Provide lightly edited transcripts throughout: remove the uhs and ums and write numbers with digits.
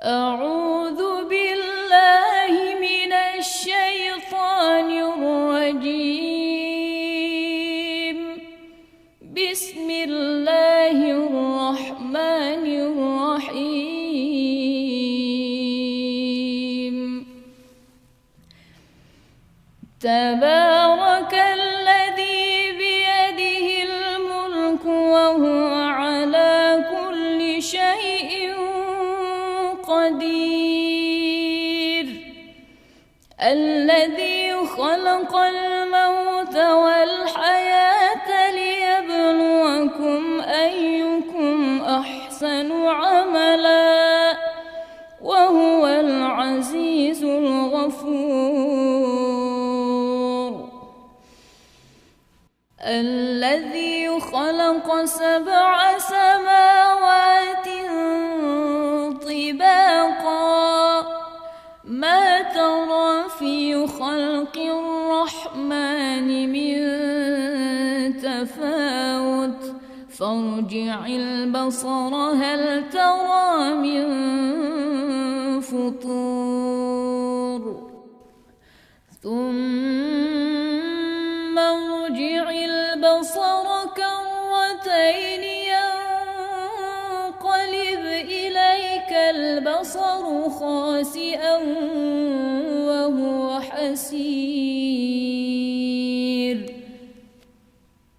أعوذ بالله من الشيطان الرجيم. بسم الله الرحمن الرحيم. تبارك الذي بيده الملك وهو على كل شيء قدير. الذي خلق الموت والحياة ليبلوكم أيكم أحسن عملا وهو العزيز الغفور. الذي خلق 7 سماوات طباقا ما ترى في خلق الرحمن من تفاوت فارجع البصر هل ترى من فطور ثم ارجع البصر كرتين ينقلب إليك البصر خاسئا وهو حسير.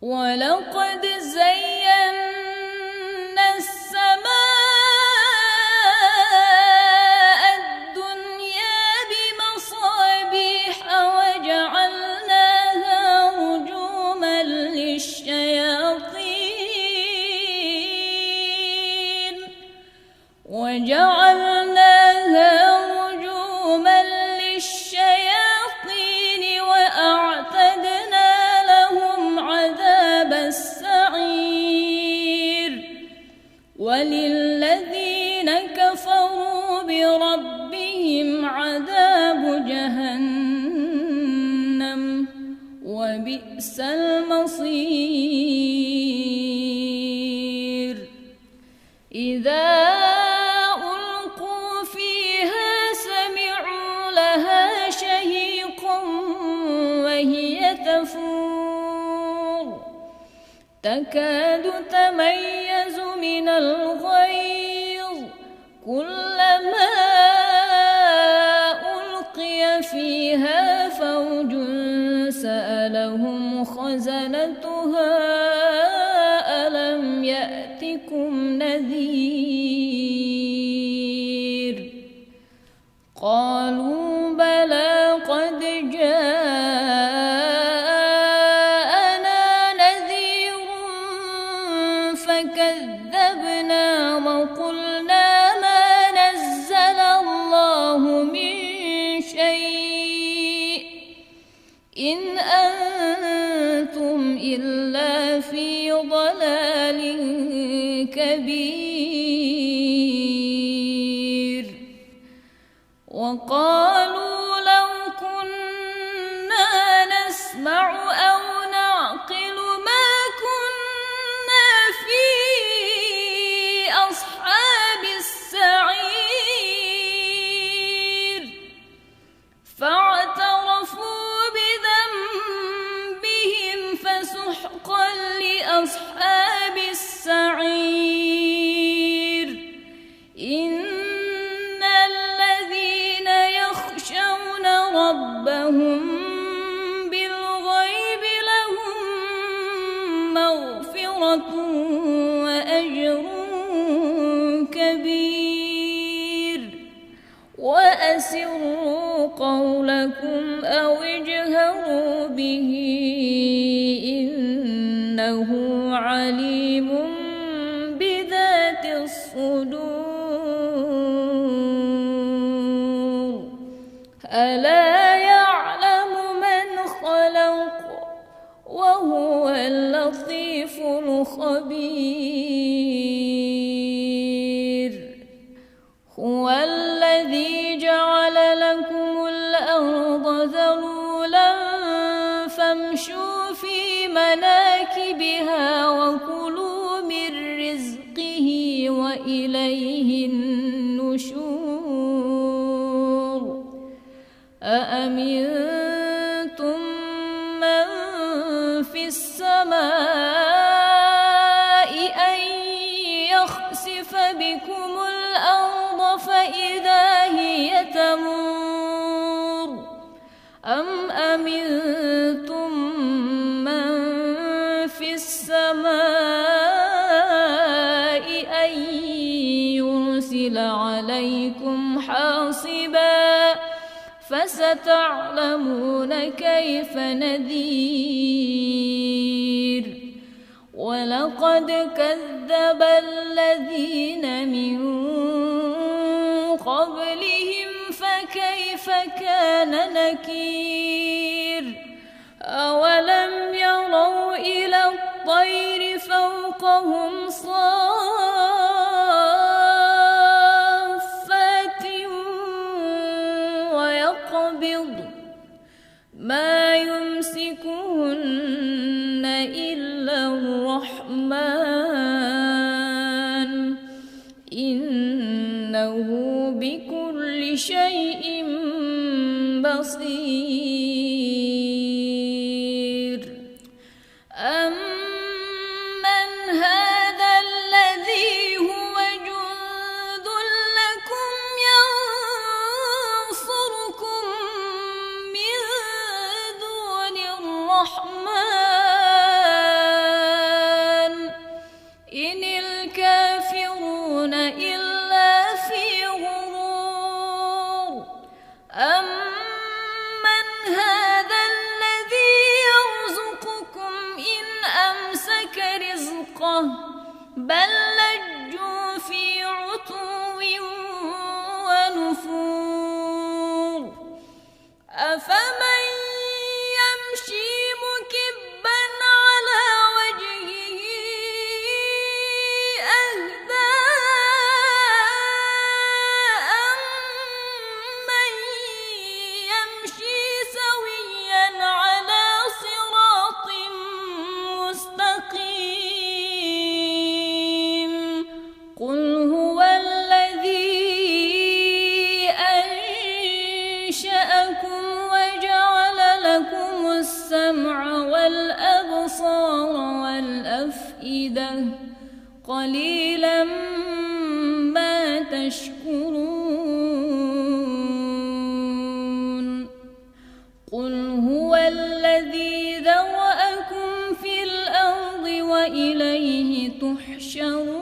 ولقد زينا السماء الدنيا بمصابيح وجعلناها رجوما للشياطين وأعتدنا لهم عذاب السعير. وللذين كفروا بربهم عذاب جهنم وبئس المصير. إذا ألقوا فيها سمعوا لها شهيقا وهي تفور تكاد تميز من الغيظ كلما ألقي فيها فوج سألهم خزنتها ألم يأتكم نذير قالوا بلى قد جاءنا نذير فكذبنا وقلنا ما نزل الله من شيء إن أنتم إلا في ضلال كبير. وقالوا لو كنا نسمع أو نعقل ما كنا في أصحاب السعير فاعترفوا بذنبهم فسحقا لأصحاب السعير. إن الذين يخشون ربهم بالغيب لهم مغفرة وأجر كبير. وأسروا قولكم أو اجهروا به إنه عليم بذات الصدور. ألا يعلم من خلق وهو اللطيف الخبير. هو الذي جعل لكم الأرض ذلولا فامشوا في مناكبها وكلوا من رزقه وإليه النشور. فستعلمون كيف نذير ولقد كذب الذين من قبلهم فكيف كان نكير أولم يروا إلى الطير فوقهم صافات ويقبض ما يمسكهن إلا الرحمن إنه بكل شيء بصير أمن هذا الذي هو جند لكم ينصركم من دون الرحمن إن الكافرون إلا في غرور أمن هذا الذي يرزقكم إن أمسك رزقه بل لجوا في عتو ونفور أفمن يمشي مكبا على وجهه أهدى أمن يمشي سويا على صراط مستقيم قل هو الذي أنشأكم وجعل لكم السمع والأبصار والأفئدة قليلا ما تشكرون قل هو الذي ذرأكم في الأرض وإليه تحشرون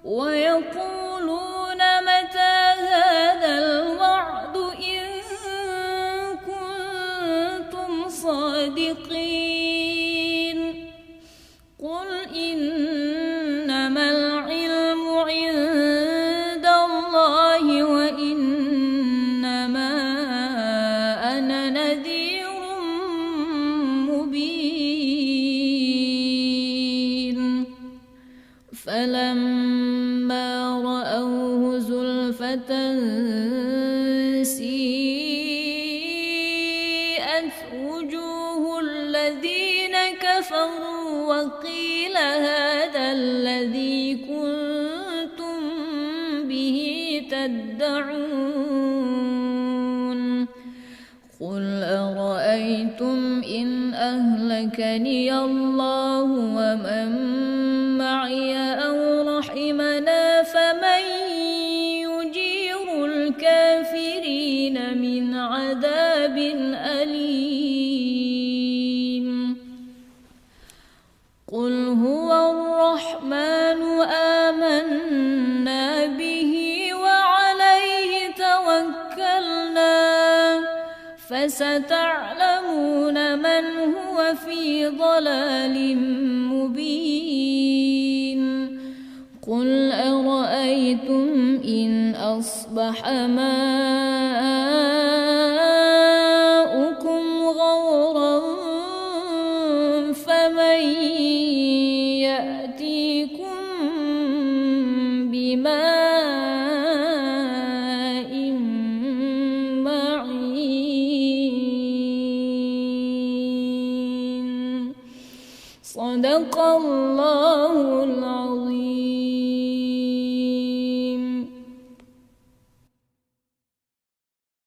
ويقولون متى هذا الوعد إن كنتم صادقين قل إنما العلم عند الله وإنما أنا نذير مبين فلما رأوه زلفة سيئت وجوه الذين كفروا وقيل هذا الذي كنتم به تدعون قل أرأيتم إن أهلكني الله ومن معي أو رحمنا فمن يجير الكافرين من عذاب أليم قل هو الرحمن آمنا به وعليه توكلنا فستعلمون من هو في ضلال مبين قل أرأيتم إن أصبح ماؤكم غورا فمن يأتيكم بماء معين صدق الله